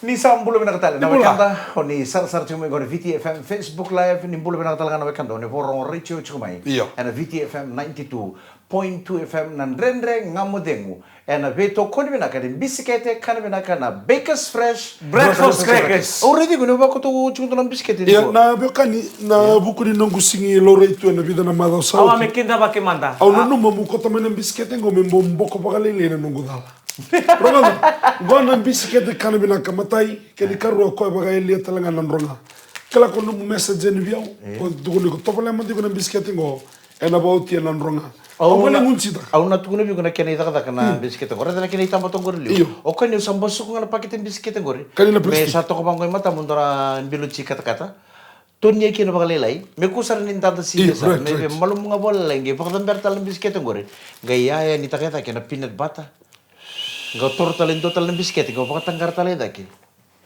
Ni sambulu binakatala na wakanda o ni sar chumai go VTFM Facebook live ni bulu binakatala na wakanda ni porong richo chumai and VTFM 92.2 FM nan rendre ngamudengu and veto koni binakati bisikete kan binakana Bakers Fresh breakfast crackers already gunu ba ko to chunto na bisikete ya na bekani na bukuri nongu singi loreito na vida na madao sa awa mekinda ba ke manda au no mo ko tamana bisikete ngo membo mboko pagalele na nongu dala Ronga, gona bisikete kana bina kamatai, ke di karu ko baga elia talanga nan ronga. Kala ko no message ni biao, ko duguni ko topole mandi ko na bisikete ngo, ena bauti nan ronga. Au wala ngunchita. Au na tuguni bi kuna kena ita kana bisikete ngore na kena ita mato ngore liu. O kani usambasu ko na pakete bisikete ngore. Me sa to ko bangoy mata mundora biluchi kata-kata. Tunya kino bagalelai, me kusar ni tanta sisa, me malum nga bola lagi, pakatan bertalan bisikete ngore. Gaya ya ni taketa kena peanut butter. Gau total biscuit, gau pakai tanggar tali daki.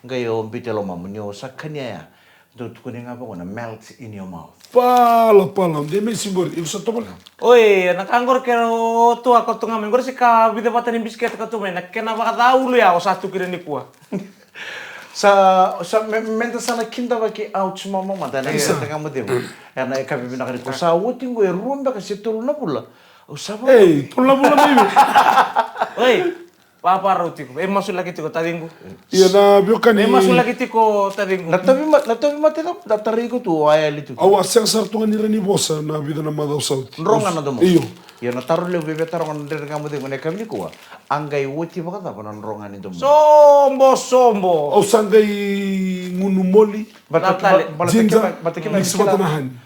Gau bitelo mamunyo sakanya ya. Do kuning apa kona melts in your mouth. Pala, de me simbor, ibu satu pala. Oi, nak anggur kero tu aku tengah menggor sih ka bida patan biscuit ka tu men, kena baka tahu lu ya, satu kira ni kuah. Sa menta sana kinda baki ouch mama mata na isa tengah mudem. Karena eka bibina kari ko sa wuting go rumba kasi tuluna pula. Usapa. Hey, tuluna pula baby. Oi. Papa rotiko, masuk lagi tiko tadingku. Iya na biokani. Masuk lagi tiko tadingku. Natabi mati na datarigo tu ayali tu. Awa siang sartungan ni rani bosa na vida na madao saut. Ronga na domo. Iyo. Ya na taru le bebe tarongan dari kamu de ngone kami kuwa. Anggai wuti baka ta panan ronga ni domo. Sombo. Au sangai ngunu moli.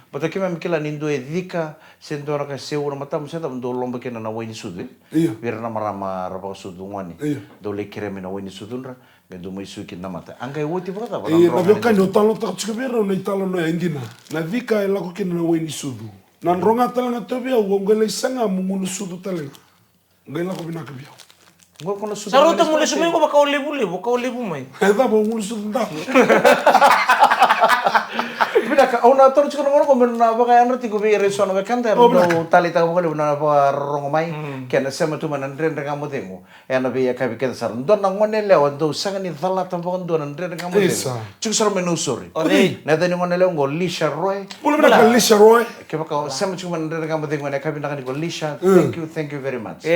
Batakima mikila nindo edika sendo na ka seura mata musenta ndo lomba kena na waini sudu. Iyo. Bira na marama raba sudu ngwani. Do le kireme na waini sudunra. Mendo mai suki na mata. Anggai wuti baka ta panan ronga. Na biokani o talo ta tsikabera na italo no endina. Na vika e lako kena na waini sudu. Nan ronga talanga tobia ngole sanga mungunu sudu talanga. Ngela ko binaka biao. Ngol kono sudu. Saruta mule sumengo baka olibu mai. Eda ba mungunu sudu nda. Bidaka ona toru chikono ngono komena baka anrti ko be reso na bekanta no tali ta ngole na ba rongo mai kena sema tu manan rende ngamo dengo ena be ka be sar don na ngone lewa do sanga ni dhala ta bon don rende ngamo dengo chuk sar menu sorry na dani ngone lewa ngol lisha roy bulu bana lisha roy ke baka sema chuk manan rende ngamo dengo na ka be na ko lisha thank you very much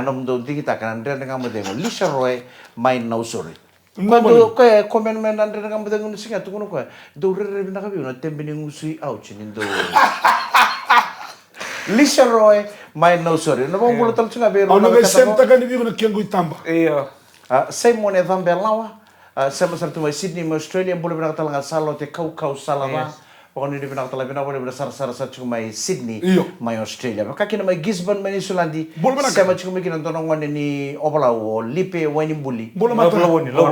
nom do digita kan rende ngamo dengo lisha roy mai no sorry quando che come non andare a campo del musicato con qua dovrei venire a capire una tempo in usui auci in do Lisha Roy mai no sorry no vamo voltar a ver ona be senta kan vivo na kengo itamba sei mone vambelawa sama sartu mai Sydney Australia boleh berangkat talanga salo te kau salama pokoknya di berangkat talanga boleh bersar cuma mai Sydney mai Australia maka kina mai Gisborne mai Sulandi sama cuma kina tonong wane ni obalau lipe wani buli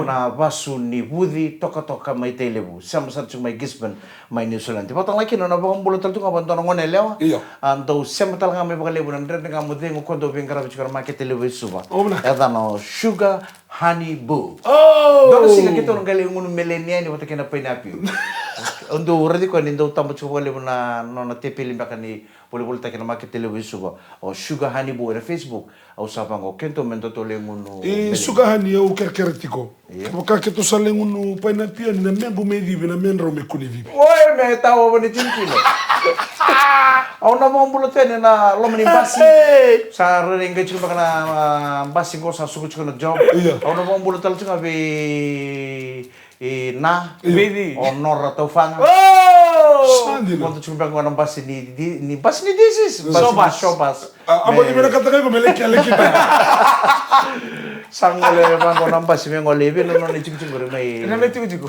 na basu ni budi toka mai telebu sama sartu mai Gisborne mai New Zealand potong lagi nona bang bulu tertu ngaban tonong wane lewa ando sama talanga mai bakal lebu nandre dengan mudi ngukon do bingkara bicara market telebu suba eta no sugar honey boo dona siga kita orang kali ngunu milenial ni waktu kena pineapple undo uradi ko nindo tambo chuko lebu na nona tepeli bakani boleh tak kena market telebu suba o sugar honey boo na Facebook au sapang o kento mento to le ngunu sugar honey o kerkeretiko boka keto sale ngunu pineapple na mengo medi na menro me kuni vibi oi me tawo bani cincino au na mo bulu tene na lomani basi sa ringa chuko bakana basi ko sa suku chuko na job au na mo bulu tal chuko be na baby onor atau fanga quando chuko bakana basi ni basi ni disis showbas amo ni mera kata ko meleki sangole bango nambas mengo lebe no ni chiku ngore mai na metu jiku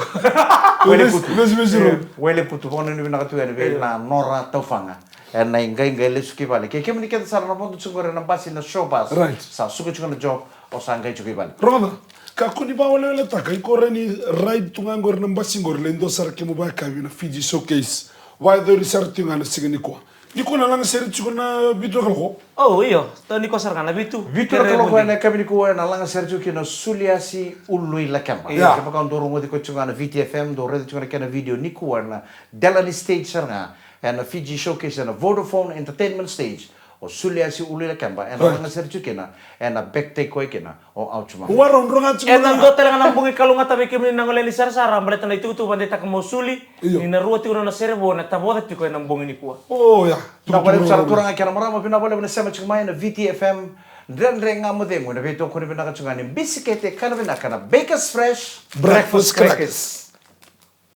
wele putu kono ni binaka tu na nora tofanga na ingai le suki vale ke kemni ke sarana pontu chungore nambas na showbas sa suku chungona job o sangai chuki vale roda ka kuni ba wala le taka ikore ni ride tunga ngore nambas ngore le ndo sar ke mo ba ka na Fiji showcase why the research ngana signi ko Niko na lang seri chuko na video kalko. Oh iyo, to niko sarkana bitu. Video kalko na kami niko na lang seri chuko na suliasi ului la kamba. Ya. Kapa kau dorong ngodi ko chuko na VTFM dorong chuko na kana video niko na Delany stage sarna na Fiji showcase na Vodafone Entertainment stage. o sulia si ulila kamba ena ranga serju kena ena bekte koi kena o auchuma Waron ronga E nang do talaga nang bungi kalunga tabi kami nang oleli sara baleta na itu bande tak mo suli ni na ruoti una na servo na taboda tiko nang bungi ni kuwa. Oh ya. na pare sara turanga kena marama pina bole bena sema chuma ina VTFM renga mo demo na veto ko ni bena ka chunga ni bisikete kana bena kana Bakers Fresh Breakfast crackers.